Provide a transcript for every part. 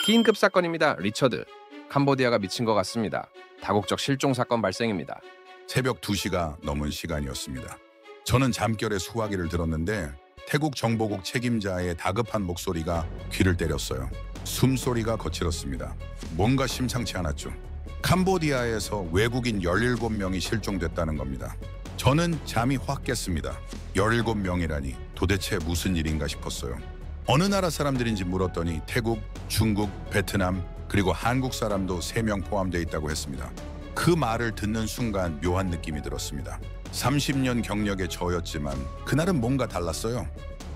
긴급 사건입니다. 리처드. 캄보디아가 미친 것 같습니다. 다국적 실종 사건 발생입니다. 새벽 2시가 넘은 시간이었습니다. 저는 잠결에 수화기를 들었는데 태국 정보국 책임자의 다급한 목소리가 귀를 때렸어요. 숨소리가 거칠었습니다. 뭔가 심상치 않았죠. 캄보디아에서 외국인 17명이 실종됐다는 겁니다. 저는 잠이 확 깼습니다. 17명이라니 도대체 무슨 일인가 싶었어요. 어느 나라 사람들인지 물었더니 태국, 중국, 베트남, 그리고 한국 사람도 3명 포함되어 있다고 했습니다. 그 말을 듣는 순간 묘한 느낌이 들었습니다. 30년 경력의 저였지만 그날은 뭔가 달랐어요.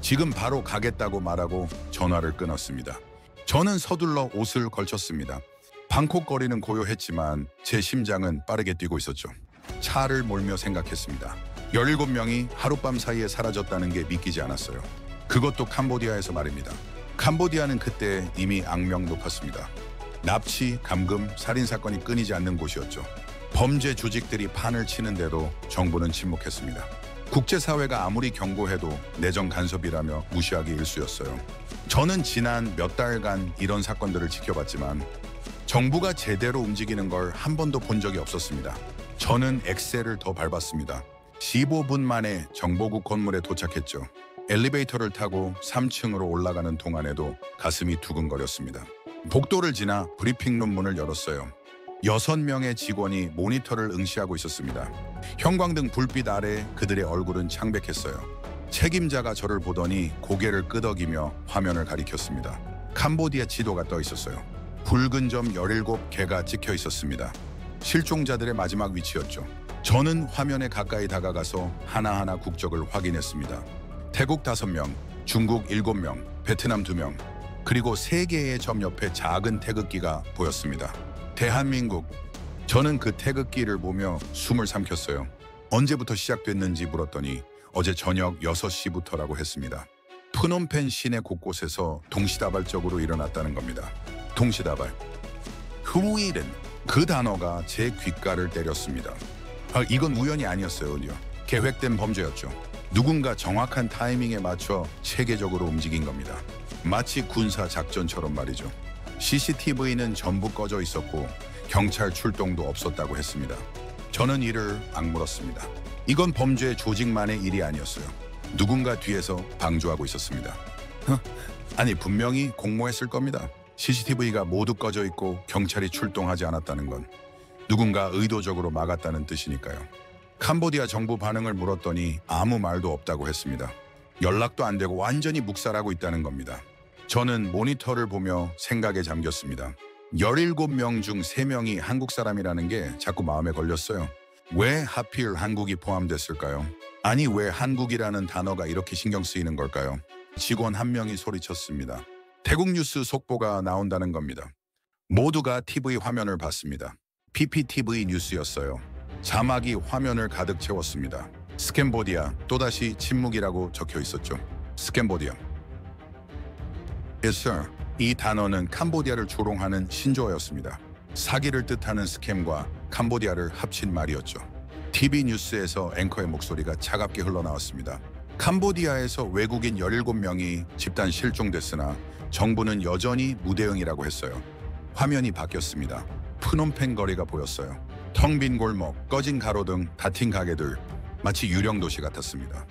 지금 바로 가겠다고 말하고 전화를 끊었습니다. 저는 서둘러 옷을 걸쳤습니다. 방콕 거리는 고요했지만 제 심장은 빠르게 뛰고 있었죠. 차를 몰며 생각했습니다. 17명이 하룻밤 사이에 사라졌다는 게 믿기지 않았어요. 그것도 캄보디아에서 말입니다. 캄보디아는 그때 이미 악명 높았습니다. 납치, 감금, 살인사건이 끊이지 않는 곳이었죠. 범죄 조직들이 판을 치는데도 정부는 침묵했습니다. 국제사회가 아무리 경고해도 내정 간섭이라며 무시하기 일쑤였어요. 저는 지난 몇 달간 이런 사건들을 지켜봤지만 정부가 제대로 움직이는 걸 한 번도 본 적이 없었습니다. 저는 엑셀을 더 밟았습니다. 15분 만에 정보국 건물에 도착했죠. 엘리베이터를 타고 3층으로 올라가는 동안에도 가슴이 두근거렸습니다. 복도를 지나 브리핑룸 문을 열었어요. 6명의 직원이 모니터를 응시하고 있었습니다. 형광등 불빛 아래 그들의 얼굴은 창백했어요. 책임자가 저를 보더니 고개를 끄덕이며 화면을 가리켰습니다. 캄보디아 지도가 떠 있었어요. 붉은 점 17개가 찍혀 있었습니다. 실종자들의 마지막 위치였죠. 저는 화면에 가까이 다가가서 하나하나 국적을 확인했습니다. 태국 5명, 중국 7명, 베트남 2명, 그리고 3개의 점 옆에 작은 태극기가 보였습니다. 대한민국. 저는 그 태극기를 보며 숨을 삼켰어요. 언제부터 시작됐는지 물었더니 어제 저녁 6시부터라고 했습니다. 프놈펜 시내 곳곳에서 동시다발적으로 일어났다는 겁니다. 동시다발. 후일은 그 단어가 제 귓가를 때렸습니다. 이건 우연이 아니었어요. 계획된 범죄였죠. 누군가 정확한 타이밍에 맞춰 체계적으로 움직인 겁니다. 마치 군사 작전처럼 말이죠. CCTV는 전부 꺼져 있었고 경찰 출동도 없었다고 했습니다. 저는 이를 악물었습니다. 이건 범죄 조직만의 일이 아니었어요. 누군가 뒤에서 방조하고 있었습니다. 아니 분명히 공모했을 겁니다. CCTV가 모두 꺼져 있고 경찰이 출동하지 않았다는 건 누군가 의도적으로 막았다는 뜻이니까요. 캄보디아 정부 반응을 물었더니 아무 말도 없다고 했습니다. 연락도 안 되고 완전히 묵살하고 있다는 겁니다. 저는 모니터를 보며 생각에 잠겼습니다. 17명 중 3명이 한국 사람이라는 게 자꾸 마음에 걸렸어요. 왜 하필 한국이 포함됐을까요? 아니 왜 한국이라는 단어가 이렇게 신경 쓰이는 걸까요? 직원 한 명이 소리쳤습니다. 태국 뉴스 속보가 나온다는 겁니다. 모두가 TV 화면을 봤습니다. PPTV 뉴스였어요. 자막이 화면을 가득 채웠습니다. 스캄보디아, 또다시 침묵이라고 적혀 있었죠. 스캄보디아. Yes, sir. 이 단어는 캄보디아를 조롱하는 신조어였습니다. 사기를 뜻하는 스캠과 캄보디아를 합친 말이었죠. TV 뉴스에서 앵커의 목소리가 차갑게 흘러나왔습니다. 캄보디아에서 외국인 17명이 집단 실종됐으나 정부는 여전히 무대응이라고 했어요. 화면이 바뀌었습니다. 프놈펜 거리가 보였어요. 텅 빈 골목, 꺼진 가로등, 닫힌 가게들, 마치 유령 도시 같았습니다.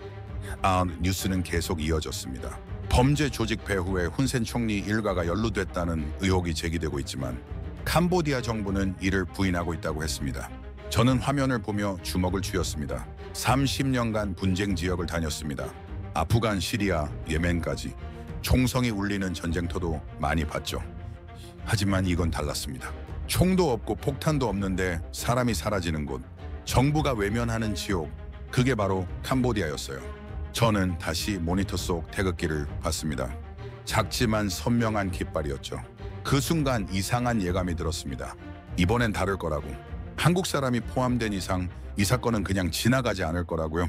뉴스는 계속 이어졌습니다. 범죄 조직 배후에 훈센 총리 일가가 연루됐다는 의혹이 제기되고 있지만 캄보디아 정부는 이를 부인하고 있다고 했습니다. 저는 화면을 보며 주먹을 쥐었습니다. 30년간 분쟁 지역을 다녔습니다. 아프간, 시리아, 예멘까지 총성이 울리는 전쟁터도 많이 봤죠. 하지만 이건 달랐습니다. 총도 없고 폭탄도 없는데 사람이 사라지는 곳, 정부가 외면하는 지옥, 그게 바로 캄보디아였어요. 저는 다시 모니터 속 태극기를 봤습니다. 작지만 선명한 깃발이었죠. 그 순간 이상한 예감이 들었습니다. 이번엔 다를 거라고. 한국 사람이 포함된 이상 이 사건은 그냥 지나가지 않을 거라고요.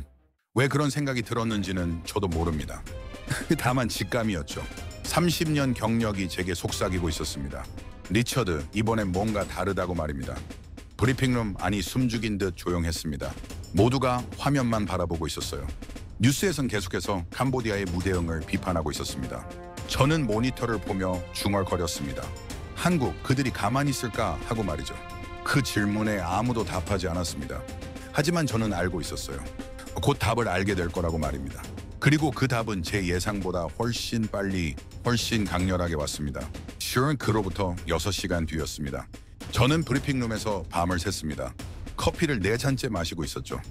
왜 그런 생각이 들었는지는 저도 모릅니다. 다만 직감이었죠. 30년 경력이 제게 속삭이고 있었습니다. 리처드, 이번엔 뭔가 다르다고 말입니다. 브리핑룸 안이 숨죽인 듯 조용했습니다. 모두가 화면만 바라보고 있었어요. 뉴스에선 계속해서 캄보디아의 무대응을 비판하고 있었습니다. 저는 모니터를 보며 중얼거렸습니다. 한국 그들이 가만히 있을까 하고 말이죠. 그 질문에 아무도 답하지 않았습니다. 하지만 저는 알고 있었어요. 곧 답을 알게 될 거라고 말입니다. 그리고 그 답은 제 예상보다 훨씬 빨리, 훨씬 강렬하게 왔습니다. 실은 그로부터 6시간 뒤였습니다. 저는 브리핑룸에서 밤을 샜습니다. 커피를 4잔째 마시고 있었죠.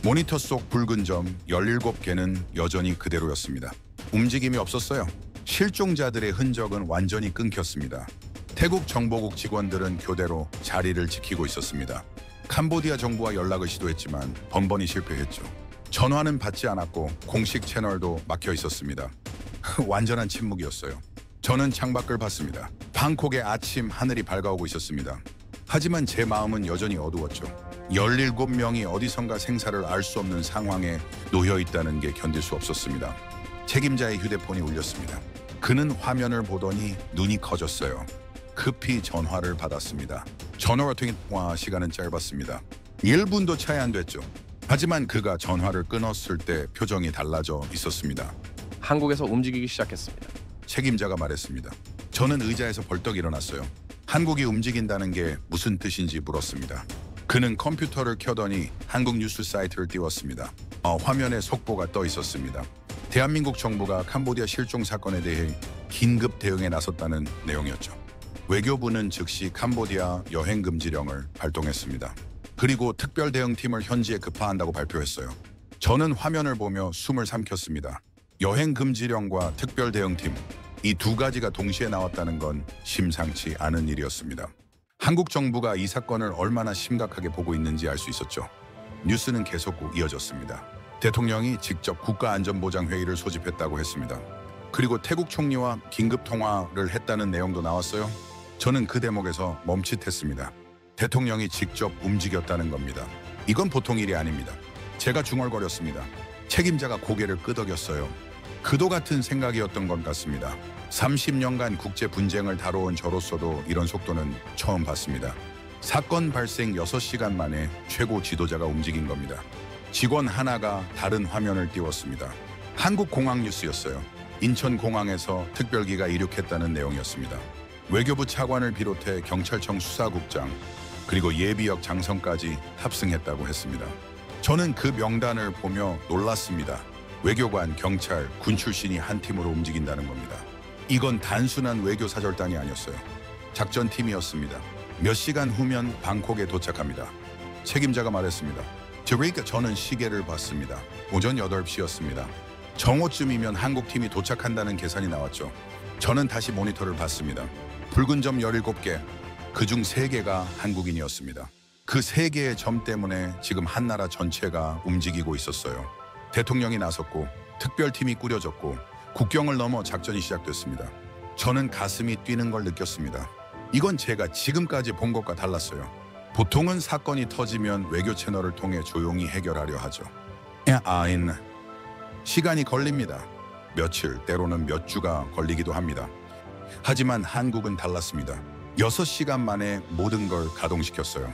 모니터 속 붉은 점 17개는 여전히 그대로였습니다. 움직임이 없었어요. 실종자들의 흔적은 완전히 끊겼습니다. 태국 정보국 직원들은 교대로 자리를 지키고 있었습니다. 캄보디아 정부와 연락을 시도했지만 번번이 실패했죠. 전화는 받지 않았고 공식 채널도 막혀 있었습니다. 완전한 침묵이었어요. 저는 창밖을 봤습니다. 방콕의 아침 하늘이 밝아오고 있었습니다. 하지만 제 마음은 여전히 어두웠죠. 17명이 어디선가 생사를 알 수 없는 상황에 놓여 있다는 게 견딜 수 없었습니다. 책임자의 휴대폰이 울렸습니다. 그는 화면을 보더니 눈이 커졌어요. 급히 전화를 받았습니다. 전화 통화 시간은 짧았습니다. 1분도 차이 안 됐죠. 하지만 그가 전화를 끊었을 때 표정이 달라져 있었습니다. 한국에서 움직이기 시작했습니다. 책임자가 말했습니다. 저는 의자에서 벌떡 일어났어요. 한국이 움직인다는 게 무슨 뜻인지 물었습니다. 그는 컴퓨터를 켜더니 한국 뉴스 사이트를 띄웠습니다. 화면에 속보가 떠 있었습니다. 대한민국 정부가 캄보디아 실종 사건에 대해 긴급 대응에 나섰다는 내용이었죠. 외교부는 즉시 캄보디아 여행 금지령을 발동했습니다. 그리고 특별 대응팀을 현지에 급파한다고 발표했어요. 저는 화면을 보며 숨을 삼켰습니다. 여행 금지령과 특별 대응팀, 이 두 가지가 동시에 나왔다는 건 심상치 않은 일이었습니다. 한국 정부가 이 사건을 얼마나 심각하게 보고 있는지 알 수 있었죠. 뉴스는 계속 이어졌습니다. 대통령이 직접 국가안전보장회의를 소집했다고 했습니다. 그리고 태국 총리와 긴급 통화를 했다는 내용도 나왔어요. 저는 그 대목에서 멈칫했습니다. 대통령이 직접 움직였다는 겁니다. 이건 보통 일이 아닙니다. 제가 중얼거렸습니다. 책임자가 고개를 끄덕였어요. 그도 같은 생각이었던 것 같습니다. 30년간 국제 분쟁을 다뤄온 저로서도 이런 속도는 처음 봤습니다. 사건 발생 6시간 만에 최고 지도자가 움직인 겁니다. 직원 하나가 다른 화면을 띄웠습니다. 한국공항 뉴스였어요. 인천공항에서 특별기가 이륙했다는 내용이었습니다. 외교부 차관을 비롯해 경찰청 수사국장 그리고 예비역 장성까지 탑승했다고 했습니다. 저는 그 명단을 보며 놀랐습니다. 외교관, 경찰, 군 출신이 한 팀으로 움직인다는 겁니다. 이건 단순한 외교 사절단이 아니었어요. 작전팀이었습니다. 몇 시간 후면 방콕에 도착합니다. 책임자가 말했습니다. 저는 시계를 봤습니다. 오전 8시였습니다. 정오쯤이면 한국팀이 도착한다는 계산이 나왔죠. 저는 다시 모니터를 봤습니다. 붉은 점 17개, 그중 3개가 한국인이었습니다. 그 3개의 점 때문에 지금 한 나라 전체가 움직이고 있었어요. 대통령이 나섰고 특별팀이 꾸려졌고 국경을 넘어 작전이 시작됐습니다. 저는 가슴이 뛰는 걸 느꼈습니다. 이건 제가 지금까지 본 것과 달랐어요. 보통은 사건이 터지면 외교 채널을 통해 조용히 해결하려 하죠. 시간이 걸립니다. 며칠, 때로는 몇 주가 걸리기도 합니다. 하지만 한국은 달랐습니다. 6시간 만에 모든 걸 가동시켰어요.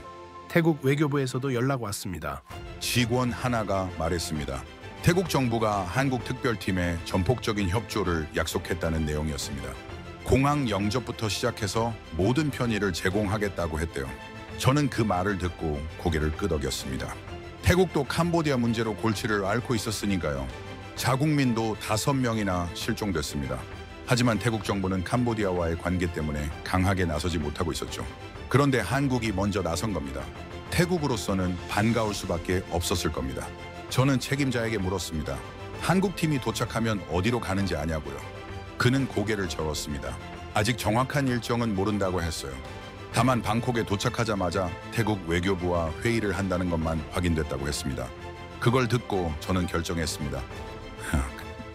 태국 외교부에서도 연락 왔습니다. 직원 하나가 말했습니다. 태국 정부가 한국 특별팀에 전폭적인 협조를 약속했다는 내용이었습니다. 공항 영접부터 시작해서 모든 편의를 제공하겠다고 했대요. 저는 그 말을 듣고 고개를 끄덕였습니다. 태국도 캄보디아 문제로 골치를 앓고 있었으니까요. 자국민도 5명이나 실종됐습니다. 하지만 태국 정부는 캄보디아와의 관계 때문에 강하게 나서지 못하고 있었죠. 그런데 한국이 먼저 나선 겁니다. 태국으로서는 반가울 수밖에 없었을 겁니다. 저는 책임자에게 물었습니다. 한국팀이 도착하면 어디로 가는지 아냐고요. 그는 고개를 저었습니다. 아직 정확한 일정은 모른다고 했어요. 다만 방콕에 도착하자마자 태국 외교부와 회의를 한다는 것만 확인됐다고 했습니다. 그걸 듣고 저는 결정했습니다.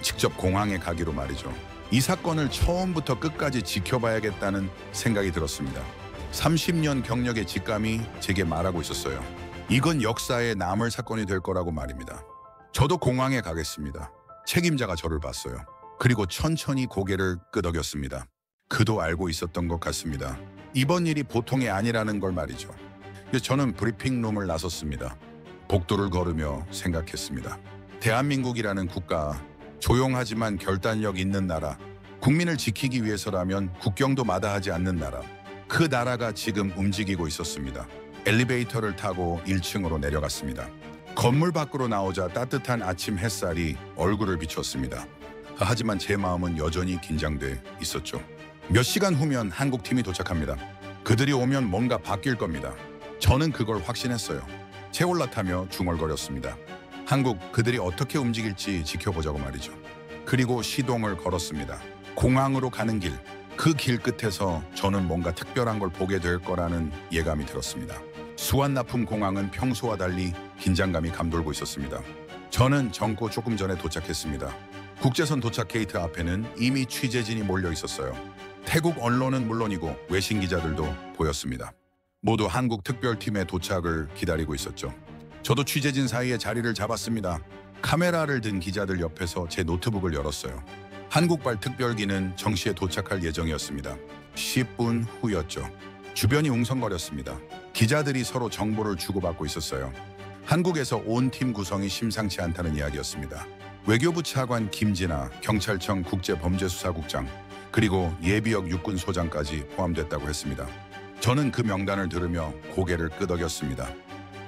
직접 공항에 가기로 말이죠. 이 사건을 처음부터 끝까지 지켜봐야겠다는 생각이 들었습니다. 30년 경력의 직감이 제게 말하고 있었어요. 이건 역사에 남을 사건이 될 거라고 말입니다. 저도 공항에 가겠습니다. 책임자가 저를 봤어요. 그리고 천천히 고개를 끄덕였습니다. 그도 알고 있었던 것 같습니다. 이번 일이 보통이 아니라는 걸 말이죠. 저는 브리핑룸을 나섰습니다. 복도를 걸으며 생각했습니다. 대한민국이라는 국가, 조용하지만 결단력 있는 나라, 국민을 지키기 위해서라면 국경도 마다하지 않는 나라, 그 나라가 지금 움직이고 있었습니다. 엘리베이터를 타고 1층으로 내려갔습니다. 건물 밖으로 나오자 따뜻한 아침 햇살이 얼굴을 비췄습니다. 하지만 제 마음은 여전히 긴장돼 있었죠. 몇 시간 후면 한국 팀이 도착합니다. 그들이 오면 뭔가 바뀔 겁니다. 저는 그걸 확신했어요. 제 올라타며 중얼거렸습니다. 한국 그들이 어떻게 움직일지 지켜보자고 말이죠. 그리고 시동을 걸었습니다. 공항으로 가는 길, 그 길 끝에서 저는 뭔가 특별한 걸 보게 될 거라는 예감이 들었습니다. 수완나품 공항은 평소와 달리 긴장감이 감돌고 있었습니다. 저는 정코 조금 전에 도착했습니다. 국제선 도착 게이트 앞에는 이미 취재진이 몰려 있었어요. 태국 언론은 물론이고 외신 기자들도 보였습니다. 모두 한국 특별팀의 도착을 기다리고 있었죠. 저도 취재진 사이에 자리를 잡았습니다. 카메라를 든 기자들 옆에서 제 노트북을 열었어요. 한국발 특별기는 정시에 도착할 예정이었습니다. 10분 후였죠. 주변이 웅성거렸습니다. 기자들이 서로 정보를 주고받고 있었어요. 한국에서 온 팀 구성이 심상치 않다는 이야기였습니다. 외교부 차관 김진아, 경찰청 국제범죄수사국장, 그리고 예비역 육군소장까지 포함됐다고 했습니다. 저는 그 명단을 들으며 고개를 끄덕였습니다.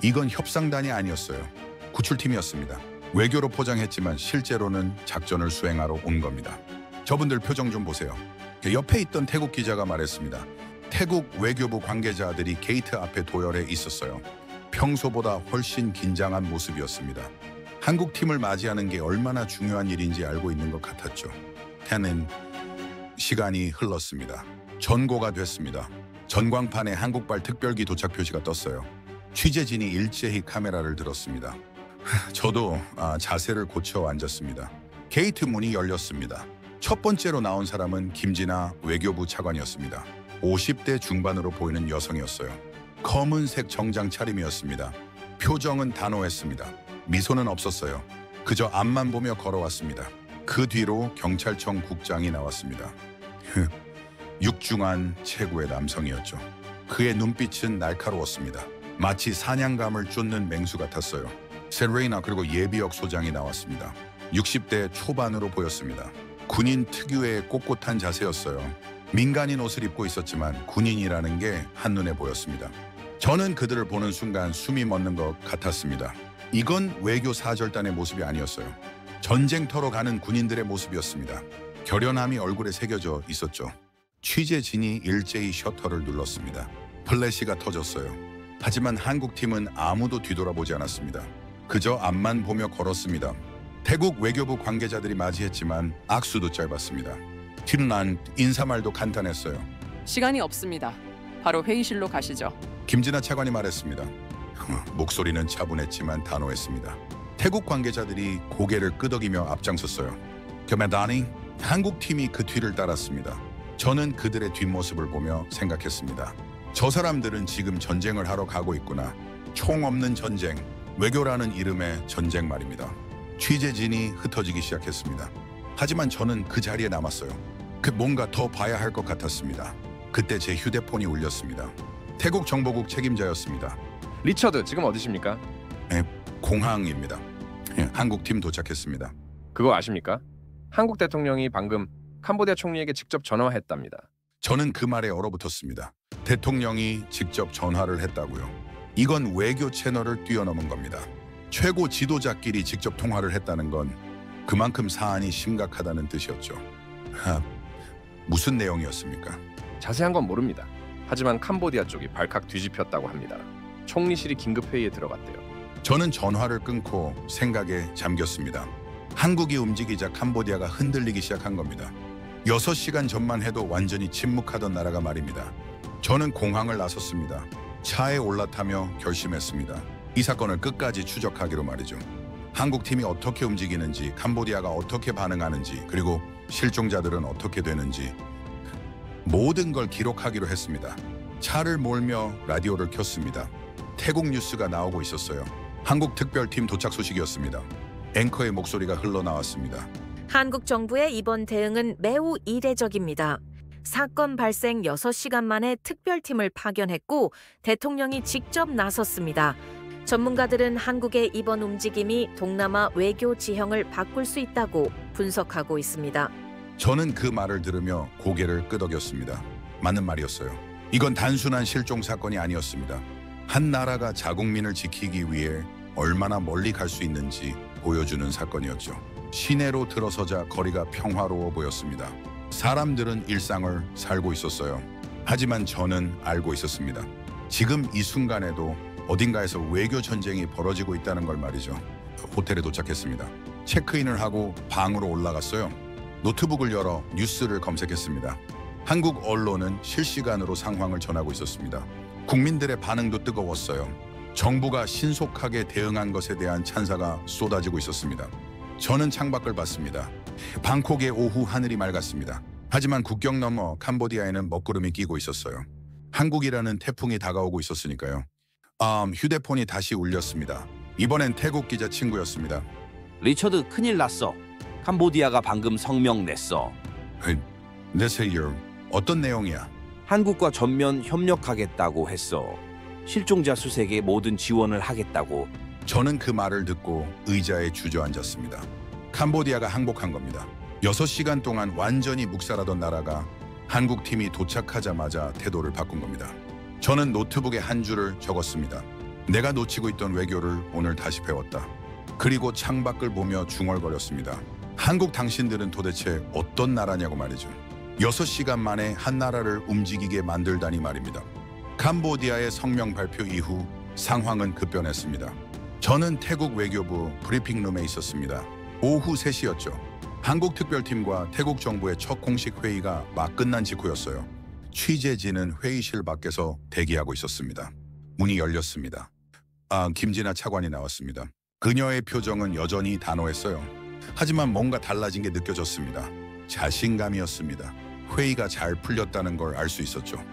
이건 협상단이 아니었어요. 구출팀이었습니다. 외교로 포장했지만 실제로는 작전을 수행하러 온 겁니다. 저분들 표정 좀 보세요. 옆에 있던 태국 기자가 말했습니다. 태국 외교부 관계자들이 게이트 앞에 도열해 있었어요. 평소보다 훨씬 긴장한 모습이었습니다. 한국 팀을 맞이하는 게 얼마나 중요한 일인지 알고 있는 것 같았죠. 해는 시간이 흘렀습니다. 전고가 됐습니다. 전광판에 한국발 특별기 도착 표시가 떴어요. 취재진이 일제히 카메라를 들었습니다. 저도 자세를 고쳐 앉았습니다. 게이트 문이 열렸습니다. 첫 번째로 나온 사람은 김진아 외교부 차관이었습니다. 50대 중반으로 보이는 여성이었어요. 검은색 정장 차림이었습니다. 표정은 단호했습니다. 미소는 없었어요. 그저 앞만 보며 걸어왔습니다. 그 뒤로 경찰청 국장이 나왔습니다. 육중한 최고의 남성이었죠. 그의 눈빛은 날카로웠습니다. 마치 사냥감을 쫓는 맹수 같았어요. 세레이나 그리고 예비역 소장이 나왔습니다. 60대 초반으로 보였습니다. 군인 특유의 꼿꼿한 자세였어요. 민간인 옷을 입고 있었지만 군인이라는 게 한눈에 보였습니다. 저는 그들을 보는 순간 숨이 멎는 것 같았습니다. 이건 외교 사절단의 모습이 아니었어요. 전쟁터로 가는 군인들의 모습이었습니다. 결연함이 얼굴에 새겨져 있었죠. 취재진이 일제히 셔터를 눌렀습니다. 플래시가 터졌어요. 하지만 한국팀은 아무도 뒤돌아보지 않았습니다. 그저 앞만 보며 걸었습니다. 태국 외교부 관계자들이 맞이했지만 악수도 짧았습니다. 티는 난 인사말도 간단했어요. 시간이 없습니다. 바로 회의실로 가시죠. 김진아 차관이 말했습니다. 목소리는 차분했지만 단호했습니다. 태국 관계자들이 고개를 끄덕이며 앞장섰어요. 겸해다니 한국팀이 그 뒤를 따랐습니다. 저는 그들의 뒷모습을 보며 생각했습니다. 저 사람들은 지금 전쟁을 하러 가고 있구나. 총 없는 전쟁, 외교라는 이름의 전쟁 말입니다. 취재진이 흩어지기 시작했습니다. 하지만 저는 그 자리에 남았어요. 뭔가 더 봐야 할 것 같았습니다. 그때 제 휴대폰이 울렸습니다. 태국 정보국 책임자였습니다. 리처드, 지금 어디십니까? 공항입니다. 한국팀 도착했습니다. 그거 아십니까? 한국 대통령이 방금 캄보디아 총리에게 직접 전화했답니다. 저는 그 말에 얼어붙었습니다. 대통령이 직접 전화를 했다고요. 이건 외교 채널을 뛰어넘은 겁니다. 최고 지도자끼리 직접 통화를 했다는 건 그만큼 사안이 심각하다는 뜻이었죠. 무슨 내용이었습니까? 자세한 건 모릅니다. 하지만 캄보디아 쪽이 발칵 뒤집혔다고 합니다. 총리실이 긴급 회의에 들어갔대요. 저는 전화를 끊고 생각에 잠겼습니다. 한국이 움직이자 캄보디아가 흔들리기 시작한 겁니다. 6시간 전만 해도 완전히 침묵하던 나라가 말입니다. 저는 공항을 나섰습니다. 차에 올라타며 결심했습니다. 이 사건을 끝까지 추적하기로 말이죠. 한국팀이 어떻게 움직이는지, 캄보디아가 어떻게 반응하는지, 그리고 실종자들은 어떻게 되는지 모든 걸 기록하기로 했습니다. 차를 몰며 라디오를 켰습니다. 태국 뉴스가 나오고 있었어요. 한국 특별팀 도착 소식이었습니다. 앵커의 목소리가 흘러나왔습니다. 한국 정부의 이번 대응은 매우 이례적입니다. 사건 발생 6시간 만에 특별팀을 파견했고 대통령이 직접 나섰습니다. 전문가들은 한국의 이번 움직임이 동남아 외교 지형을 바꿀 수 있다고 분석하고 있습니다. 저는 그 말을 들으며 고개를 끄덕였습니다. 맞는 말이었어요. 이건 단순한 실종 사건이 아니었습니다. 한 나라가 자국민을 지키기 위해 얼마나 멀리 갈 수 있는지 보여주는 사건이었죠. 시내로 들어서자 거리가 평화로워 보였습니다. 사람들은 일상을 살고 있었어요. 하지만 저는 알고 있었습니다. 지금 이 순간에도 어딘가에서 외교 전쟁이 벌어지고 있다는 걸 말이죠. 호텔에 도착했습니다. 체크인을 하고 방으로 올라갔어요. 노트북을 열어 뉴스를 검색했습니다. 한국 언론은 실시간으로 상황을 전하고 있었습니다. 국민들의 반응도 뜨거웠어요. 정부가 신속하게 대응한 것에 대한 찬사가 쏟아지고 있었습니다. 저는 창밖을 봤습니다. 방콕의 오후 하늘이 맑았습니다. 하지만 국경 너머 캄보디아에는 먹구름이 끼고 있었어요. 한국이라는 태풍이 다가오고 있었으니까요. 휴대폰이 다시 울렸습니다. 이번엔 태국 기자 친구였습니다. 리처드, 큰일 났어. 캄보디아가 방금 성명 냈어. 네세요. 어떤 내용이야? 한국과 전면 협력하겠다고 했어. 실종자 수색에 모든 지원을 하겠다고. 저는 그 말을 듣고 의자에 주저앉았습니다. 캄보디아가 항복한 겁니다. 6시간 동안 완전히 묵살하던 나라가 한국 팀이 도착하자마자 태도를 바꾼 겁니다. 저는 노트북에 한 줄을 적었습니다. 내가 놓치고 있던 외교를 오늘 다시 배웠다. 그리고 창밖을 보며 중얼거렸습니다. 한국 당신들은 도대체 어떤 나라냐고 말이죠. 6시간 만에 한 나라를 움직이게 만들다니 말입니다. 캄보디아의 성명 발표 이후 상황은 급변했습니다. 저는 태국 외교부 브리핑룸에 있었습니다. 오후 3시였죠. 한국 특별팀과 태국 정부의 첫 공식 회의가 막 끝난 직후였어요. 취재진은 회의실 밖에서 대기하고 있었습니다. 문이 열렸습니다. 김진아 차관이 나왔습니다. 그녀의 표정은 여전히 단호했어요. 하지만 뭔가 달라진 게 느껴졌습니다. 자신감이었습니다. 회의가 잘 풀렸다는 걸 알 수 있었죠.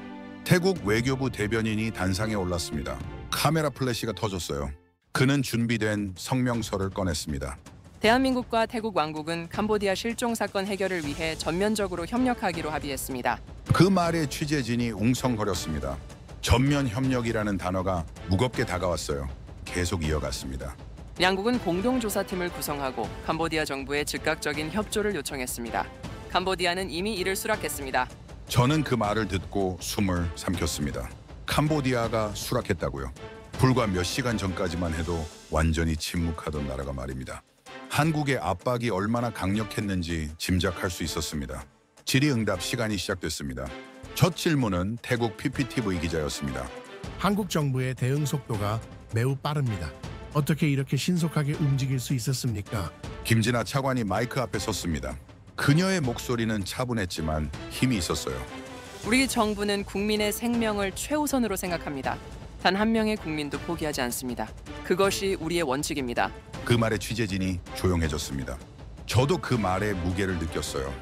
태국 외교부 대변인이 단상에 올랐습니다. 카메라 플래시가 터졌어요. 그는 준비된 성명서를 꺼냈습니다. 대한민국과 태국 왕국은 캄보디아 실종 사건 해결을 위해 전면적으로 협력하기로 합의했습니다. 그 말에 취재진이 웅성거렸습니다. 전면 협력이라는 단어가 무겁게 다가왔어요. 계속 이어갔습니다. 양국은 공동조사팀을 구성하고 캄보디아 정부에 즉각적인 협조를 요청했습니다. 캄보디아는 이미 이를 수락했습니다. 저는 그 말을 듣고 숨을 삼켰습니다. 캄보디아가 수락했다고요? 불과 몇 시간 전까지만 해도 완전히 침묵하던 나라가 말입니다. 한국의 압박이 얼마나 강력했는지 짐작할 수 있었습니다. 질의응답 시간이 시작됐습니다. 첫 질문은 태국 PPTV 기자였습니다. 한국 정부의 대응 속도가 매우 빠릅니다. 어떻게 이렇게 신속하게 움직일 수 있었습니까? 김진아 차관이 마이크 앞에 섰습니다. 그녀의 목소리는 차분했지만 힘이 있었어요. 우리 정부는 국민의 생명을 최우선으로 생각합니다. 단 한 명의 국민도 포기하지 않습니다. 그것이 우리의 원칙입니다. 그 말에 취재진이 조용해졌습니다. 저도 그 말의 무게를 느꼈어요.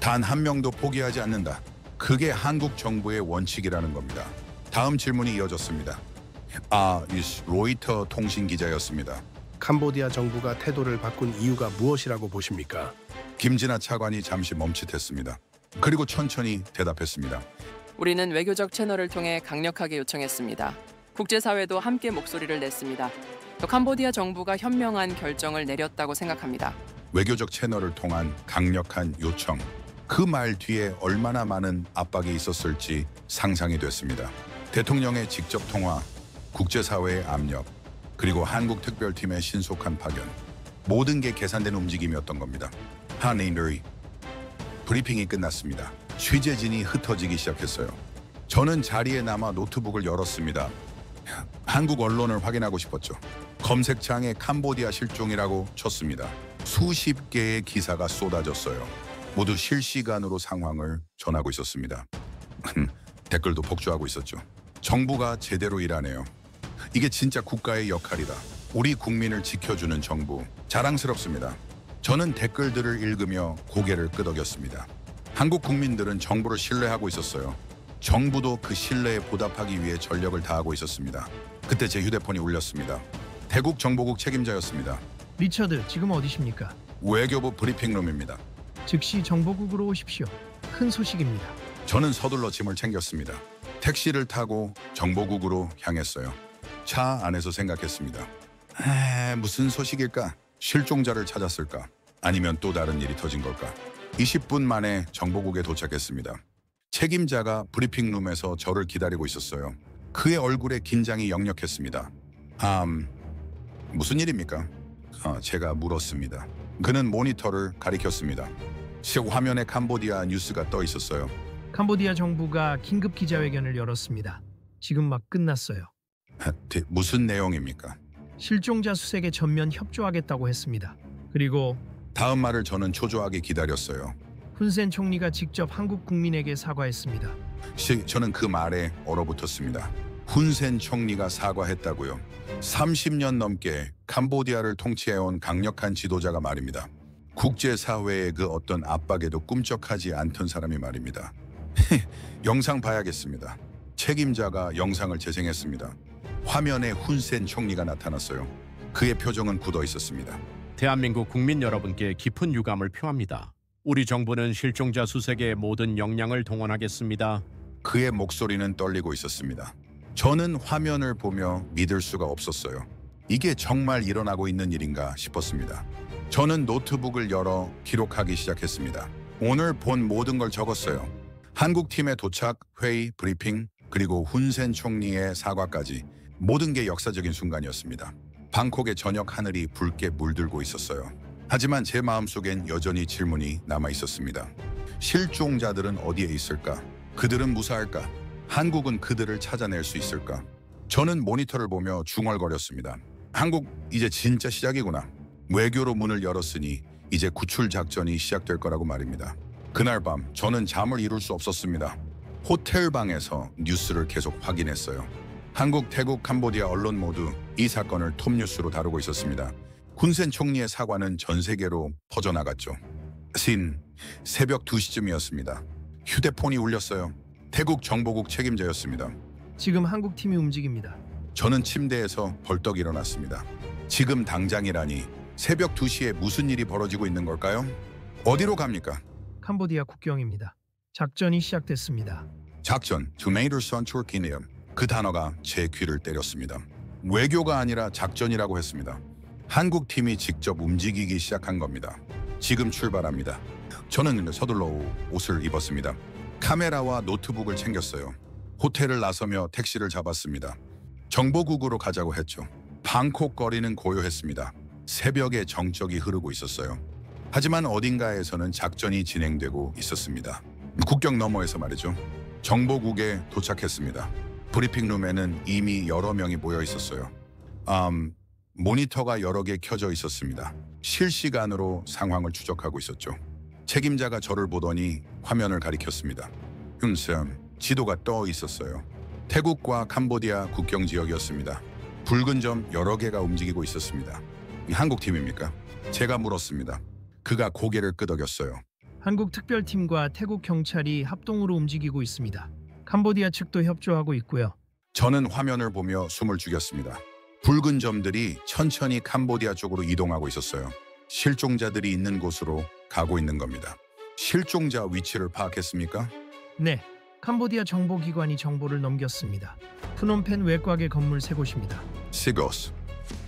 단 한 명도 포기하지 않는다. 그게 한국 정부의 원칙이라는 겁니다. 다음 질문이 이어졌습니다. 로이터 통신 기자였습니다. 캄보디아 정부가 태도를 바꾼 이유가 무엇이라고 보십니까? 김진아 차관이 잠시 멈칫했습니다. 그리고 천천히 대답했습니다. 우리는 외교적 채널을 통해 강력하게 요청했습니다. 국제사회도 함께 목소리를 냈습니다. 또 캄보디아 정부가 현명한 결정을 내렸다고 생각합니다. 외교적 채널을 통한 강력한 요청. 그 말 뒤에 얼마나 많은 압박이 있었을지 상상이 됐습니다. 대통령의 직접 통화, 국제사회의 압력, 그리고 한국 특별팀의 신속한 파견. 모든 게 계산된 움직임이었던 겁니다. 한인들이 브리핑이 끝났습니다. 취재진이 흩어지기 시작했어요. 저는 자리에 남아 노트북을 열었습니다. 한국 언론을 확인하고 싶었죠. 검색창에 캄보디아 실종이라고 쳤습니다. 수십 개의 기사가 쏟아졌어요. 모두 실시간으로 상황을 전하고 있었습니다. 댓글도 폭주하고 있었죠. 정부가 제대로 일하네요. 이게 진짜 국가의 역할이다. 우리 국민을 지켜주는 정부. 자랑스럽습니다. 저는 댓글들을 읽으며 고개를 끄덕였습니다. 한국 국민들은 정부를 신뢰하고 있었어요. 정부도 그 신뢰에 보답하기 위해 전력을 다하고 있었습니다. 그때 제 휴대폰이 울렸습니다. 태국 정보국 책임자였습니다. 리처드, 지금 어디십니까? 외교부 브리핑룸입니다. 즉시 정보국으로 오십시오. 큰 소식입니다. 저는 서둘러 짐을 챙겼습니다. 택시를 타고 정보국으로 향했어요. 차 안에서 생각했습니다. 무슨 소식일까? 실종자를 찾았을까? 아니면 또 다른 일이 터진 걸까? 20분 만에 정보국에 도착했습니다. 책임자가 브리핑룸에서 저를 기다리고 있었어요. 그의 얼굴에 긴장이 역력했습니다. 무슨 일입니까? 제가 물었습니다. 그는 모니터를 가리켰습니다. 화면에 캄보디아 뉴스가 떠 있었어요. 캄보디아 정부가 긴급 기자회견을 열었습니다. 지금 막 끝났어요. 무슨 내용입니까? 실종자 수색에 전면 협조하겠다고 했습니다. 그리고 다음 말을 저는 초조하게 기다렸어요. 훈센 총리가 직접 한국 국민에게 사과했습니다. 저는 그 말에 얼어붙었습니다. 훈센 총리가 사과했다고요. 30년 넘게 캄보디아를 통치해온 강력한 지도자가 말입니다. 국제사회의 그 어떤 압박에도 꿈쩍하지 않던 사람이 말입니다. 영상 봐야겠습니다. 책임자가 영상을 재생했습니다. 화면에 훈센 총리가 나타났어요. 그의 표정은 굳어 있었습니다. 대한민국 국민 여러분께 깊은 유감을 표합니다. 우리 정부는 실종자 수색에 모든 역량을 동원하겠습니다. 그의 목소리는 떨리고 있었습니다. 저는 화면을 보며 믿을 수가 없었어요. 이게 정말 일어나고 있는 일인가 싶었습니다. 저는 노트북을 열어 기록하기 시작했습니다. 오늘 본 모든 걸 적었어요. 한국팀의 도착, 회의, 브리핑, 그리고 훈센 총리의 사과까지 모든 게 역사적인 순간이었습니다. 방콕의 저녁 하늘이 붉게 물들고 있었어요. 하지만 제 마음속엔 여전히 질문이 남아 있었습니다. 실종자들은 어디에 있을까? 그들은 무사할까? 한국은 그들을 찾아낼 수 있을까? 저는 모니터를 보며 중얼거렸습니다. 한국 이제 진짜 시작이구나. 외교로 문을 열었으니 이제 구출 작전이 시작될 거라고 말입니다. 그날 밤 저는 잠을 이룰 수 없었습니다. 호텔 방에서 뉴스를 계속 확인했어요. 한국, 태국, 캄보디아 언론 모두 이 사건을 톱뉴스로 다루고 있었습니다. 훈센 총리의 사과는 전 세계로 퍼져나갔죠. 새벽 2시쯤이었습니다. 휴대폰이 울렸어요. 태국 정보국 책임자였습니다. 지금 한국 팀이 움직입니다. 저는 침대에서 벌떡 일어났습니다. 지금 당장이라니 새벽 2시에 무슨 일이 벌어지고 있는 걸까요? 어디로 갑니까? 캄보디아 국경입니다. 작전이 시작됐습니다. 작전, 투메이더선 투르키니엄. 그 단어가 제 귀를 때렸습니다. 외교가 아니라 작전이라고 했습니다. 한국 팀이 직접 움직이기 시작한 겁니다. 지금 출발합니다. 저는 서둘러 옷을 입었습니다. 카메라와 노트북을 챙겼어요. 호텔을 나서며 택시를 잡았습니다. 정보국으로 가자고 했죠. 방콕 거리는 고요했습니다. 새벽에 정적이 흐르고 있었어요. 하지만 어딘가에서는 작전이 진행되고 있었습니다. 국경 너머에서 말이죠. 정보국에 도착했습니다. 브리핑룸에는 이미 여러 명이 모여 있었어요. 모니터가 여러 개 켜져 있었습니다. 실시간으로 상황을 추적하고 있었죠. 책임자가 저를 보더니 화면을 가리켰습니다. 훈센, 지도가 떠 있었어요. 태국과 캄보디아 국경 지역이었습니다. 붉은 점 여러 개가 움직이고 있었습니다. 한국 팀입니까? 제가 물었습니다. 그가 고개를 끄덕였어요. 한국 특별팀과 태국 경찰이 합동으로 움직이고 있습니다. 캄보디아 측도 협조하고 있고요. 저는 화면을 보며 숨을 죽였습니다. 붉은 점들이 천천히 캄보디아 쪽으로 이동하고 있었어요. 실종자들이 있는 곳으로 가고 있는 겁니다. 실종자 위치를 파악했습니까? 네, 캄보디아 정보기관이 정보를 넘겼습니다. 프놈펜 외곽의 건물 3곳입니다. 시고스,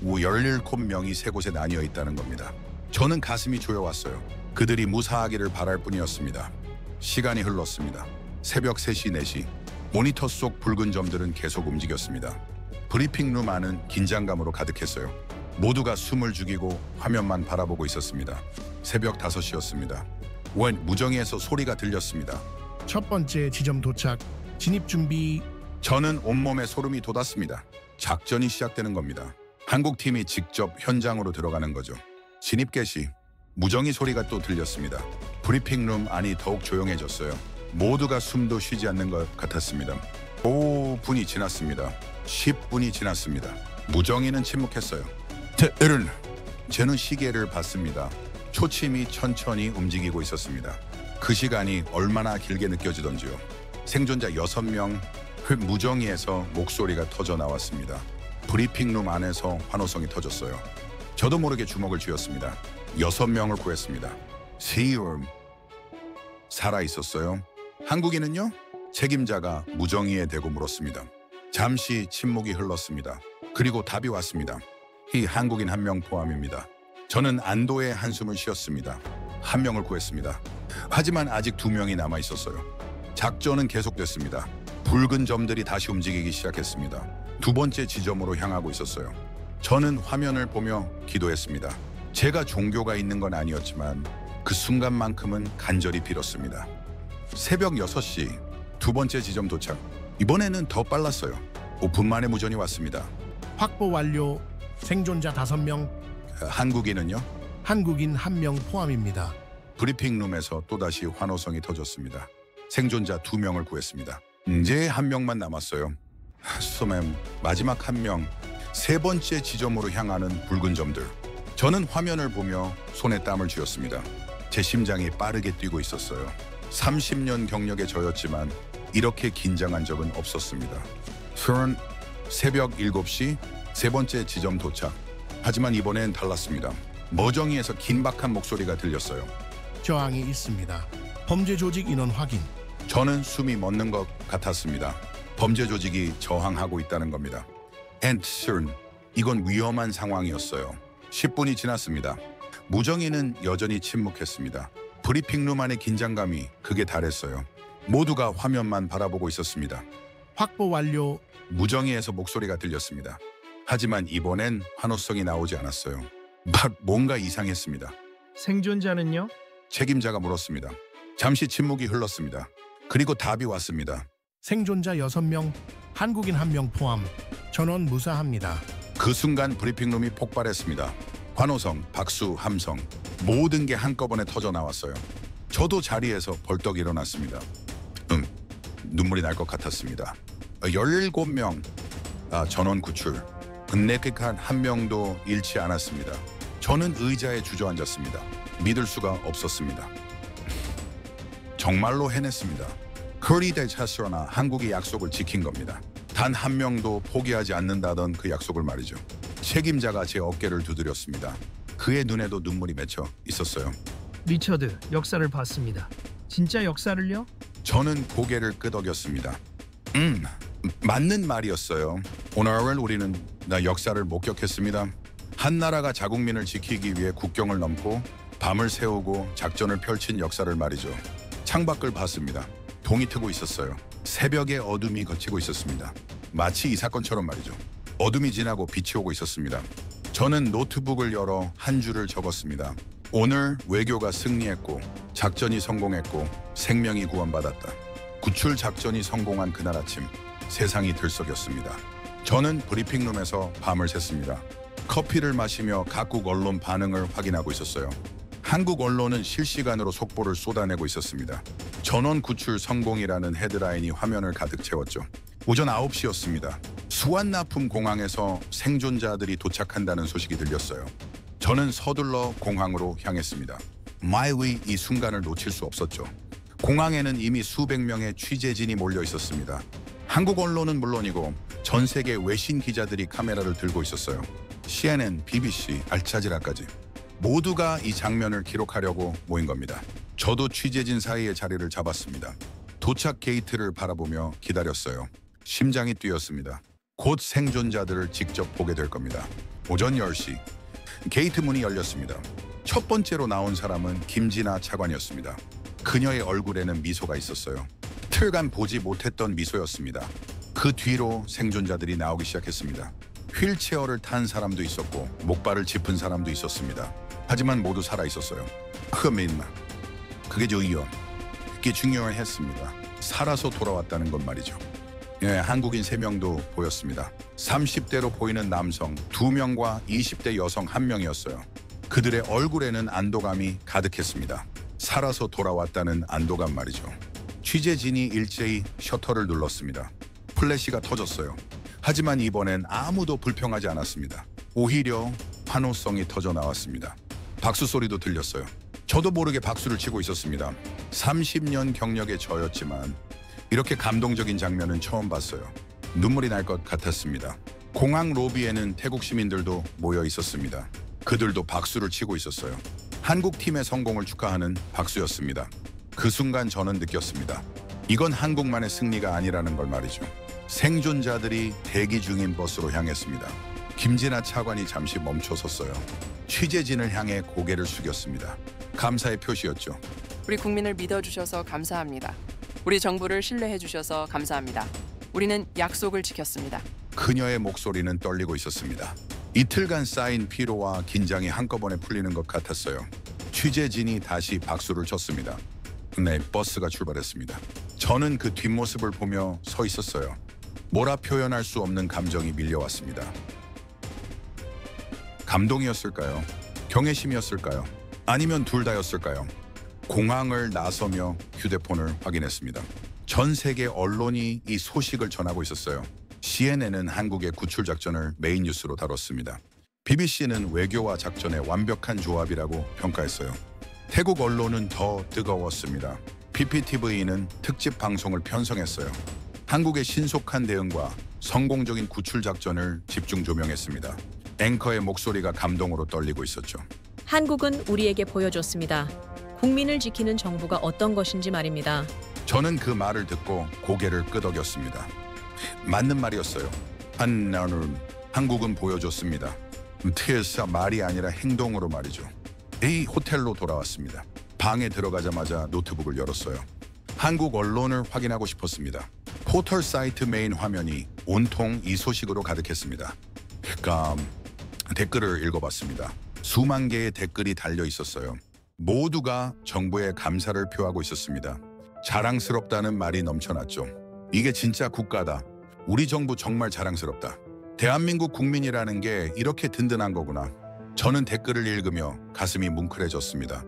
17명이 3곳에 나뉘어 있다는 겁니다. 저는 가슴이 조여왔어요. 그들이 무사하기를 바랄 뿐이었습니다. 시간이 흘렀습니다. 새벽 3시, 4시. 모니터 속 붉은 점들은 계속 움직였습니다. 브리핑룸 안은 긴장감으로 가득했어요. 모두가 숨을 죽이고 화면만 바라보고 있었습니다. 새벽 5시였습니다. 무정이에서 소리가 들렸습니다. 첫 번째 지점 도착, 진입 준비. 저는 온몸에 소름이 돋았습니다. 작전이 시작되는 겁니다. 한국팀이 직접 현장으로 들어가는 거죠. 진입 개시, 무정이 소리가 또 들렸습니다. 브리핑룸 안이 더욱 조용해졌어요. 모두가 숨도 쉬지 않는 것 같았습니다. 5분이 지났습니다. 10분이 지났습니다. 무정이는 침묵했어요. 저는 시계를 봤습니다. 초침이 천천히 움직이고 있었습니다. 그 시간이 얼마나 길게 느껴지던지요. 생존자 6명, 무정이에서 목소리가 터져 나왔습니다. 브리핑룸 안에서 환호성이 터졌어요. 저도 모르게 주먹을 쥐었습니다. 6명을 구했습니다. 세이엄 살아있었어요. 한국인은요? 책임자가 무정이에 대고 물었습니다. 잠시 침묵이 흘렀습니다. 그리고 답이 왔습니다. 이 한국인 1명 포함입니다. 저는 안도의 한숨을 쉬었습니다. 1명을 구했습니다. 하지만 아직 2명이 남아 있었어요. 작전은 계속됐습니다. 붉은 점들이 다시 움직이기 시작했습니다. 두 번째 지점으로 향하고 있었어요. 저는 화면을 보며 기도했습니다. 제가 종교가 있는 건 아니었지만 그 순간만큼은 간절히 빌었습니다. 새벽 6시 두 번째 지점 도착. 이번에는 더 빨랐어요. 5분 만에 무전이 왔습니다. 확보 완료. 생존자 5명, 한국인은요? 한국인 1명 포함입니다. 브리핑룸에서 또다시 환호성이 터졌습니다. 생존자 2명을 구했습니다. 이제 1명만 남았어요. 소맨 마지막 1명. 세 번째 지점으로 향하는 붉은 점들. 저는 화면을 보며 손에 땀을 쥐었습니다. 제 심장이 빠르게 뛰고 있었어요. 30년 경력의 저였지만 이렇게 긴장한 적은 없었습니다. 새벽 7시 세 번째 지점 도착. 하지만 이번엔 달랐습니다. 머정이에서 긴박한 목소리가 들렸어요. 저항이 있습니다. 범죄 조직 인원 확인. 저는 숨이 멎는 것 같았습니다. 범죄 조직이 저항하고 있다는 겁니다. 이건 위험한 상황이었어요. 10분이 지났습니다. 무정이는 여전히 침묵했습니다. 브리핑룸 안의 긴장감이 극에 달했어요. 모두가 화면만 바라보고 있었습니다. 확보 완료. 무정이에서 목소리가 들렸습니다. 하지만 이번엔 환호성이 나오지 않았어요. 뭔가 이상했습니다. 생존자는요? 책임자가 물었습니다. 잠시 침묵이 흘렀습니다. 그리고 답이 왔습니다. 생존자 6명, 한국인 1명 포함. 전원 무사합니다. 그 순간 브리핑룸이 폭발했습니다. 환호성, 박수, 함성, 모든 게 한꺼번에 터져 나왔어요. 저도 자리에서 벌떡 일어났습니다. 눈물이 날 것 같았습니다. 17명 전원 구출. 은내킥한 1명도 잃지 않았습니다. 저는 의자에 주저앉았습니다. 믿을 수가 없었습니다. 정말로 해냈습니다. 커리 대 차스러나 한국이 약속을 지킨 겁니다. 단 1명도 포기하지 않는다던 그 약속을 말이죠. 책임자가 제 어깨를 두드렸습니다. 그의 눈에도 눈물이 맺혀 있었어요. 리처드, 역사를 봤습니다. 진짜 역사를요? 저는 고개를 끄덕였습니다. 맞는 말이었어요. 오늘 우리는 역사를 목격했습니다. 한 나라가 자국민을 지키기 위해 국경을 넘고 밤을 새우고 작전을 펼친 역사를 말이죠. 창밖을 봤습니다. 동이 트고 있었어요. 새벽의 어둠이 걷히고 있었습니다. 마치 이 사건처럼 말이죠. 어둠이 지나고 빛이 오고 있었습니다. 저는 노트북을 열어 한 줄을 적었습니다. 오늘 외교가 승리했고 작전이 성공했고 생명이 구원받았다. 구출 작전이 성공한 그날 아침 세상이 들썩였습니다. 저는 브리핑룸에서 밤을 샜습니다. 커피를 마시며 각국 언론 반응을 확인하고 있었어요. 한국 언론은 실시간으로 속보를 쏟아내고 있었습니다. 전원 구출 성공이라는 헤드라인이 화면을 가득 채웠죠. 오전 9시였습니다. 수완나품 공항에서 생존자들이 도착한다는 소식이 들렸어요. 저는 서둘러 공항으로 향했습니다. 마이위 이 순간을 놓칠 수 없었죠. 공항에는 이미 수백 명의 취재진이 몰려 있었습니다. 한국 언론은 물론이고 전 세계 외신 기자들이 카메라를 들고 있었어요. CNN, BBC, 알자지라까지. 모두가 이 장면을 기록하려고 모인 겁니다. 저도 취재진 사이에 자리를 잡았습니다. 도착 게이트를 바라보며 기다렸어요. 심장이 뛰었습니다. 곧 생존자들을 직접 보게 될 겁니다. 오전 10시 게이트 문이 열렸습니다. 첫 번째로 나온 사람은 김진아 차관이었습니다. 그녀의 얼굴에는 미소가 있었어요. 틀간 보지 못했던 미소였습니다. 그 뒤로 생존자들이 나오기 시작했습니다. 휠체어를 탄 사람도 있었고 목발을 짚은 사람도 있었습니다. 하지만 모두 살아 있었어요. 그게 중요했습니다. 살아서 돌아왔다는 건 말이죠. 한국인 3명도 보였습니다. 30대로 보이는 남성 2명과 20대 여성 1명이었어요. 그들의 얼굴에는 안도감이 가득했습니다. 살아서 돌아왔다는 안도감 말이죠. 취재진이 일제히 셔터를 눌렀습니다. 플래시가 터졌어요. 하지만 이번엔 아무도 불평하지 않았습니다. 오히려 환호성이 터져 나왔습니다. 박수 소리도 들렸어요. 저도 모르게 박수를 치고 있었습니다. 30년 경력의 저였지만 이렇게 감동적인 장면은 처음 봤어요. 눈물이 날 것 같았습니다. 공항 로비에는 태국 시민들도 모여 있었습니다. 그들도 박수를 치고 있었어요. 한국 팀의 성공을 축하하는 박수였습니다. 그 순간 저는 느꼈습니다. 이건 한국만의 승리가 아니라는 걸 말이죠. 생존자들이 대기 중인 버스로 향했습니다. 김진아 차관이 잠시 멈춰 섰어요. 취재진을 향해 고개를 숙였습니다. 감사의 표시였죠. 우리 국민을 믿어주셔서 감사합니다. 우리 정부를 신뢰해 주셔서 감사합니다. 우리는 약속을 지켰습니다. 그녀의 목소리는 떨리고 있었습니다. 이틀간 쌓인 피로와 긴장이 한꺼번에 풀리는 것 같았어요. 취재진이 다시 박수를 쳤습니다. 네, 버스가 출발했습니다. 저는 그 뒷모습을 보며 서 있었어요. 뭐라 표현할 수 없는 감정이 밀려왔습니다. 감동이었을까요? 경외심이었을까요? 아니면 둘 다였을까요? 공항을 나서며 휴대폰을 확인했습니다. 전 세계 언론이 이 소식을 전하고 있었어요. CNN은 한국의 구출 작전을 메인 뉴스로 다뤘습니다. BBC는 외교와 작전의 완벽한 조합이라고 평가했어요. 태국 언론은 더 뜨거웠습니다. PPTV는 특집 방송을 편성했어요. 한국의 신속한 대응과 성공적인 구출 작전을 집중 조명했습니다. 앵커의 목소리가 감동으로 떨리고 있었죠. 한국은 우리에게 보여줬습니다. 국민을 지키는 정부가 어떤 것인지 말입니다. 저는 그 말을 듣고 고개를 끄덕였습니다. 맞는 말이었어요. 한국은 보여줬습니다. TSA 말이 아니라 행동으로 말이죠. 이 호텔로 돌아왔습니다. 방에 들어가자마자 노트북을 열었어요. 한국 언론을 확인하고 싶었습니다. 포털 사이트 메인 화면이 온통 이 소식으로 가득했습니다. 댓글을 읽어봤습니다. 수만 개의 댓글이 달려 있었어요. 모두가 정부에 감사를 표하고 있었습니다. 자랑스럽다는 말이 넘쳐났죠. 이게 진짜 국가다. 우리 정부 정말 자랑스럽다. 대한민국 국민이라는 게 이렇게 든든한 거구나. 저는 댓글을 읽으며 가슴이 뭉클해졌습니다.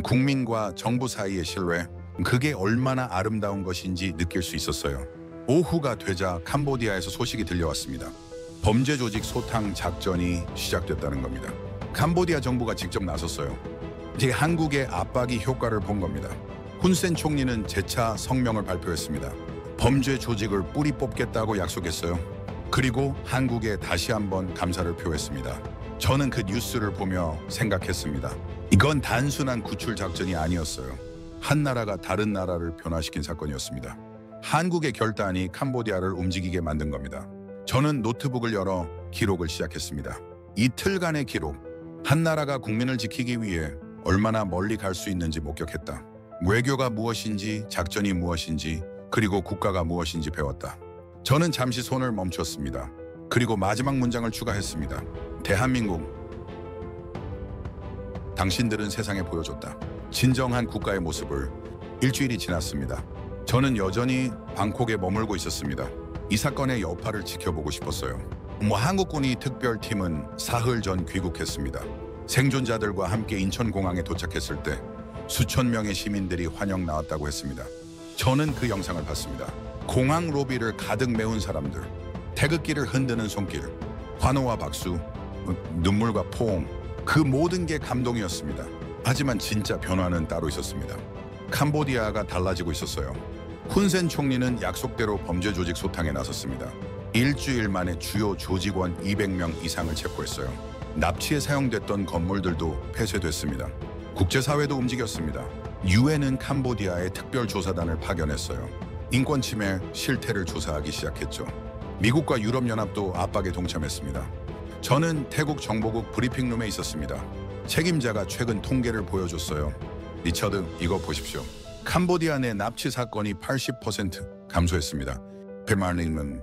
국민과 정부 사이의 신뢰, 그게 얼마나 아름다운 것인지 느낄 수 있었어요. 오후가 되자 캄보디아에서 소식이 들려왔습니다. 범죄 조직 소탕 작전이 시작됐다는 겁니다. 캄보디아 정부가 직접 나섰어요. 이제 한국의 압박이 효과를 본 겁니다. 훈센 총리는 재차 성명을 발표했습니다. 범죄 조직을 뿌리 뽑겠다고 약속했어요. 그리고 한국에 다시 한번 감사를 표했습니다. 저는 그 뉴스를 보며 생각했습니다. 이건 단순한 구출 작전이 아니었어요. 한 나라가 다른 나라를 변화시킨 사건이었습니다. 한국의 결단이 캄보디아를 움직이게 만든 겁니다. 저는 노트북을 열어 기록을 시작했습니다. 이틀간의 기록. 한 나라가 국민을 지키기 위해 얼마나 멀리 갈 수 있는지 목격했다. 외교가 무엇인지, 작전이 무엇인지, 그리고 국가가 무엇인지 배웠다. 저는 잠시 손을 멈췄습니다. 그리고 마지막 문장을 추가했습니다. 대한민국, 당신들은 세상에 보여줬다. 진정한 국가의 모습을. 일주일이 지났습니다. 저는 여전히 방콕에 머물고 있었습니다. 이 사건의 여파를 지켜보고 싶었어요. 한국군이 특별팀은 사흘 전 귀국했습니다. 생존자들과 함께 인천공항에 도착했을 때 수천 명의 시민들이 환영 나왔다고 했습니다. 저는 그 영상을 봤습니다. 공항 로비를 가득 메운 사람들, 태극기를 흔드는 손길, 환호와 박수, 눈물과 포옹, 그 모든 게 감동이었습니다. 하지만 진짜 변화는 따로 있었습니다. 캄보디아가 달라지고 있었어요. 훈센 총리는 약속대로 범죄 조직 소탕에 나섰습니다. 일주일 만에 주요 조직원 200명 이상을 체포했어요. 납치에 사용됐던 건물들도 폐쇄됐습니다. 국제사회도 움직였습니다. 유엔은 캄보디아에 특별조사단을 파견했어요. 인권 침해 실태를 조사하기 시작했죠. 미국과 유럽연합도 압박에 동참했습니다. 저는 태국 정보국 브리핑룸에 있었습니다. 책임자가 최근 통계를 보여줬어요. 리처드, 이거 보십시오. 캄보디아 내 납치 사건이 80% 감소했습니다. 페마님은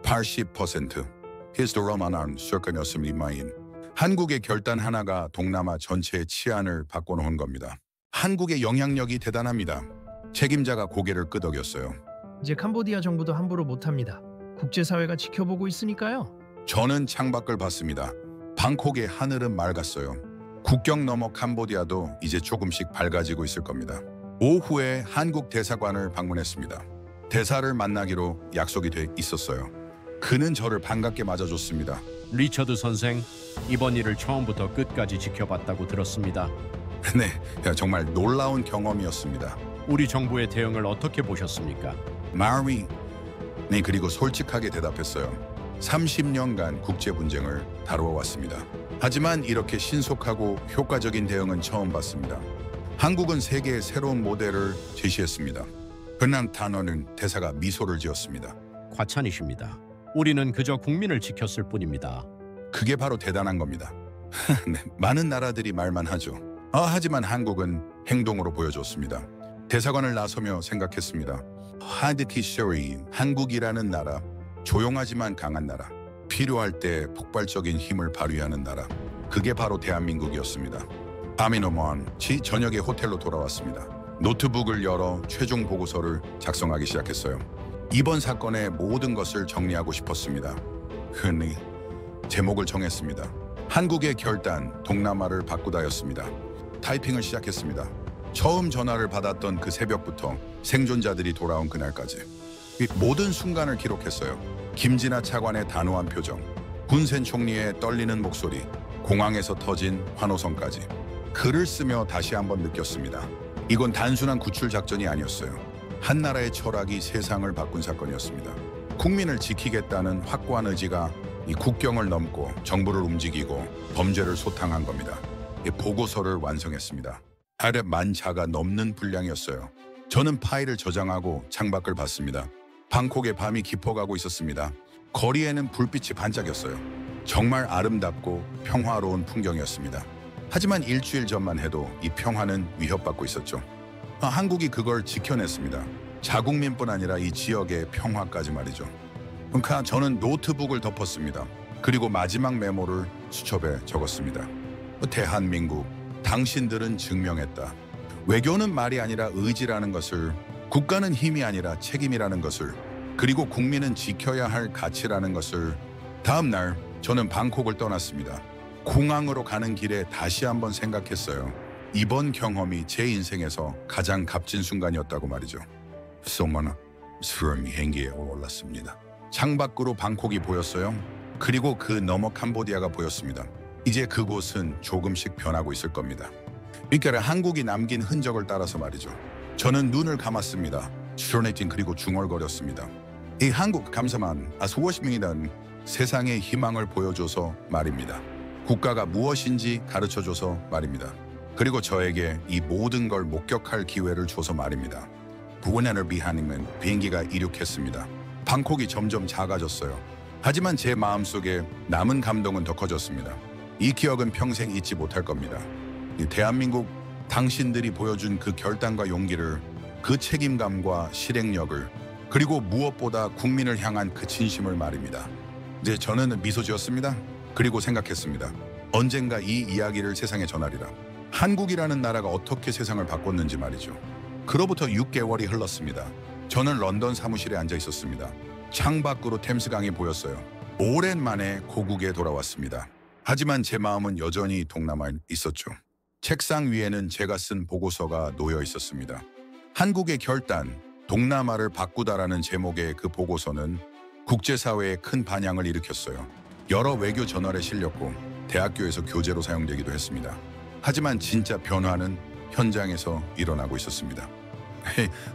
80%. 히스토로만한 사건이었습니다. 한국의 결단 하나가 동남아 전체의 치안을 바꿔놓은 겁니다. 한국의 영향력이 대단합니다. 책임자가 고개를 끄덕였어요. 이제 캄보디아 정부도 함부로 못합니다. 국제사회가 지켜보고 있으니까요. 저는 창밖을 봤습니다. 방콕의 하늘은 맑았어요. 국경 너머 캄보디아도 이제 조금씩 밝아지고 있을 겁니다. 오후에 한국 대사관을 방문했습니다. 대사를 만나기로 약속이 돼 있었어요. 그는 저를 반갑게 맞아줬습니다. 리처드 선생, 이번 일을 처음부터 끝까지 지켜봤다고 들었습니다. 네, 정말 놀라운 경험이었습니다. 우리 정부의 대응을 어떻게 보셨습니까? 마음이 네, 그리고 솔직하게 대답했어요. 30년간 국제 분쟁을 다루어왔습니다. 하지만 이렇게 신속하고 효과적인 대응은 처음 봤습니다. 한국은 세계의 새로운 모델을 제시했습니다. 흔한 단어는 대사가 미소를 지었습니다. 과찬이십니다. 우리는 그저 국민을 지켰을 뿐입니다. 그게 바로 대단한 겁니다. 네, 많은 나라들이 말만 하죠. 하지만 한국은 행동으로 보여줬습니다. 대사관을 나서며 생각했습니다. 하드키셔리, 한국이라는 나라, 조용하지만 강한 나라, 필요할 때 폭발적인 힘을 발휘하는 나라, 그게 바로 대한민국이었습니다. 밤이 넘어온 지 저녁에 호텔로 돌아왔습니다. 노트북을 열어 최종 보고서를 작성하기 시작했어요. 이번 사건의 모든 것을 정리하고 싶었습니다. 흔히 제목을 정했습니다. 한국의 결단, 동남아를 바꾸다였습니다. 타이핑을 시작했습니다. 처음 전화를 받았던 그 새벽부터 생존자들이 돌아온 그날까지 이 모든 순간을 기록했어요. 김진아 차관의 단호한 표정, 훈센 총리의 떨리는 목소리, 공항에서 터진 환호성까지. 글을 쓰며 다시 한번 느꼈습니다. 이건 단순한 구출 작전이 아니었어요. 한 나라의 철학이 세상을 바꾼 사건이었습니다. 국민을 지키겠다는 확고한 의지가 이 국경을 넘고 정부를 움직이고 범죄를 소탕한 겁니다. 이 보고서를 완성했습니다. 8만 자가 넘는 분량이었어요. 저는 파일을 저장하고 창밖을 봤습니다. 방콕의 밤이 깊어가고 있었습니다. 거리에는 불빛이 반짝였어요. 정말 아름답고 평화로운 풍경이었습니다. 하지만 일주일 전만 해도 이 평화는 위협받고 있었죠. 한국이 그걸 지켜냈습니다. 자국민뿐 아니라 이 지역의 평화까지 말이죠. 그러니까 저는 노트북을 덮었습니다. 그리고 마지막 메모를 수첩에 적었습니다. 대한민국, 당신들은 증명했다. 외교는 말이 아니라 의지라는 것을, 국가는 힘이 아니라 책임이라는 것을, 그리고 국민은 지켜야 할 가치라는 것을. 다음 날 저는 방콕을 떠났습니다. 공항으로 가는 길에 다시 한번 생각했어요. 이번 경험이 제 인생에서 가장 값진 순간이었다고 말이죠. 소마나 수염이 행기에 올랐습니다. 창밖으로 방콕이 보였어요. 그리고 그 너머 캄보디아가 보였습니다. 이제 그곳은 조금씩 변하고 있을 겁니다. 그러니까 한국이 남긴 흔적을 따라서 말이죠. 저는 눈을 감았습니다. 슈로네팅 그리고 중얼거렸습니다. 이 한국 감사만 아수워시민이란 세상의 희망을 보여줘서 말입니다. 국가가 무엇인지 가르쳐줘서 말입니다. 그리고 저에게 이 모든 걸 목격할 기회를 줘서 말입니다. 부원안을 비하님은 비행기가 이륙했습니다. 방콕이 점점 작아졌어요. 하지만 제 마음속에 남은 감동은 더 커졌습니다. 이 기억은 평생 잊지 못할 겁니다. 이 대한민국, 당신들이 보여준 그 결단과 용기를, 그 책임감과 실행력을, 그리고 무엇보다 국민을 향한 그 진심을 말입니다. 이제 저는 미소 지었습니다. 그리고 생각했습니다. 언젠가 이 이야기를 세상에 전하리라. 한국이라는 나라가 어떻게 세상을 바꿨는지 말이죠. 그로부터 6개월이 흘렀습니다. 저는 런던 사무실에 앉아 있었습니다. 창밖으로 템스강이 보였어요. 오랜만에 고국에 돌아왔습니다. 하지만 제 마음은 여전히 동남아에 있었죠. 책상 위에는 제가 쓴 보고서가 놓여 있었습니다. 한국의 결단, 동남아를 바꾸다라는 제목의 그 보고서는 국제사회에 큰 반향을 일으켰어요. 여러 외교 저널에 실렸고 대학교에서 교재로 사용되기도 했습니다. 하지만 진짜 변화는 현장에서 일어나고 있었습니다.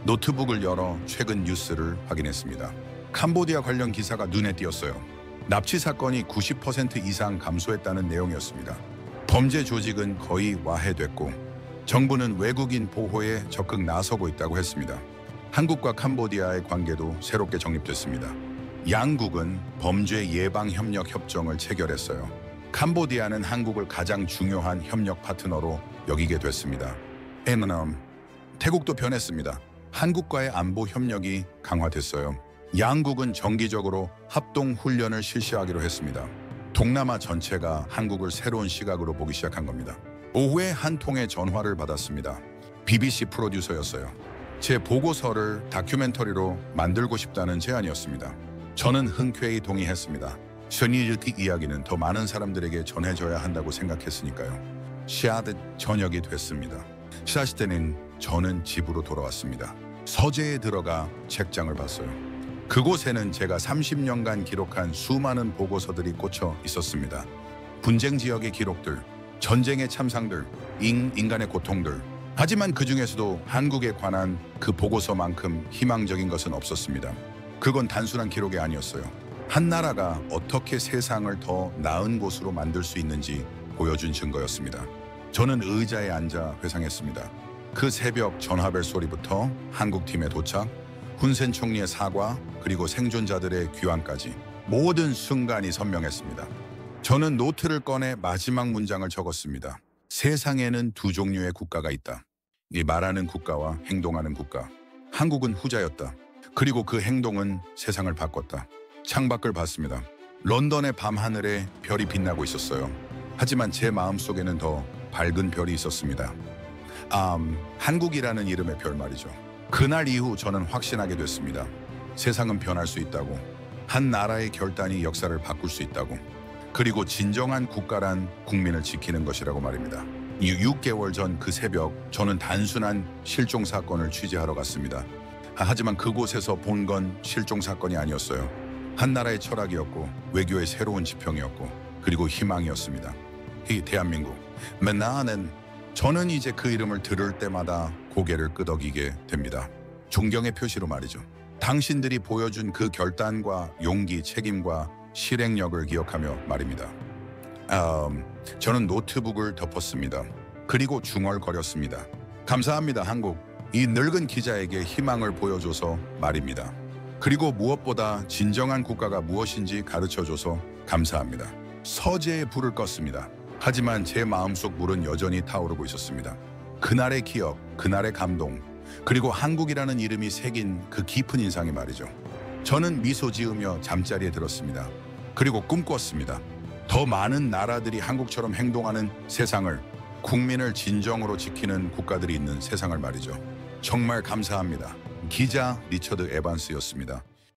노트북을 열어 최근 뉴스를 확인했습니다. 캄보디아 관련 기사가 눈에 띄었어요. 납치 사건이 90% 이상 감소했다는 내용이었습니다. 범죄 조직은 거의 와해됐고 정부는 외국인 보호에 적극 나서고 있다고 했습니다. 한국과 캄보디아의 관계도 새롭게 정립됐습니다. 양국은 범죄 예방 협력 협정을 체결했어요. 캄보디아는 한국을 가장 중요한 협력 파트너로 여기게 됐습니다. 태국도 변했습니다. 한국과의 안보 협력이 강화됐어요. 양국은 정기적으로 합동 훈련을 실시하기로 했습니다. 동남아 전체가 한국을 새로운 시각으로 보기 시작한 겁니다. 오후에 한 통의 전화를 받았습니다. BBC 프로듀서였어요. 제 보고서를 다큐멘터리로 만들고 싶다는 제안이었습니다. 저는 흔쾌히 동의했습니다. 셔니일기 이야기는 더 많은 사람들에게 전해져야 한다고 생각했으니까요. 시아드 저녁이 됐습니다. 시아시 때는 저는 집으로 돌아왔습니다. 서재에 들어가 책장을 봤어요. 그곳에는 제가 30년간 기록한 수많은 보고서들이 꽂혀 있었습니다. 분쟁 지역의 기록들, 전쟁의 참상들, 인간의 고통들. 하지만 그 중에서도 한국에 관한 그 보고서만큼 희망적인 것은 없었습니다. 그건 단순한 기록이 아니었어요. 한 나라가 어떻게 세상을 더 나은 곳으로 만들 수 있는지 보여준 증거였습니다. 저는 의자에 앉아 회상했습니다. 그 새벽 전화벨 소리부터 한국팀의 도착, 훈센 총리의 사과, 그리고 생존자들의 귀환까지 모든 순간이 선명했습니다. 저는 노트를 꺼내 마지막 문장을 적었습니다. 세상에는 두 종류의 국가가 있다. 이 말하는 국가와 행동하는 국가. 한국은 후자였다. 그리고 그 행동은 세상을 바꿨다. 창밖을 봤습니다. 런던의 밤하늘에 별이 빛나고 있었어요. 하지만 제 마음속에는 더 밝은 별이 있었습니다. 한국이라는 이름의 별 말이죠. 그날 이후 저는 확신하게 됐습니다. 세상은 변할 수 있다고. 한 나라의 결단이 역사를 바꿀 수 있다고. 그리고 진정한 국가란 국민을 지키는 것이라고 말입니다. 6개월 전 그 새벽 저는 단순한 실종 사건을 취재하러 갔습니다. 하지만 그곳에서 본 건 실종 사건이 아니었어요. 한 나라의 철학이었고 외교의 새로운 지평이었고 그리고 희망이었습니다. 이 대한민국. 저는 이제 그 이름을 들을 때마다 고개를 끄덕이게 됩니다. 존경의 표시로 말이죠. 당신들이 보여준 그 결단과 용기, 책임과 실행력을 기억하며 말입니다. 저는 노트북을 덮었습니다. 그리고 중얼거렸습니다. 감사합니다, 한국. 이 늙은 기자에게 희망을 보여줘서 말입니다. 그리고 무엇보다 진정한 국가가 무엇인지 가르쳐줘서 감사합니다. 서재에 불을 껐습니다. 하지만 제 마음속 불은 여전히 타오르고 있었습니다. 그날의 기억, 그날의 감동, 그리고 한국이라는 이름이 새긴 그 깊은 인상이 말이죠. 저는 미소 지으며 잠자리에 들었습니다. 그리고 꿈꿨습니다. 더 많은 나라들이 한국처럼 행동하는 세상을, 국민을 진정으로 지키는 국가들이 있는 세상을 말이죠. 정말 감사합니다. 기자 리처드 에반스였습니다.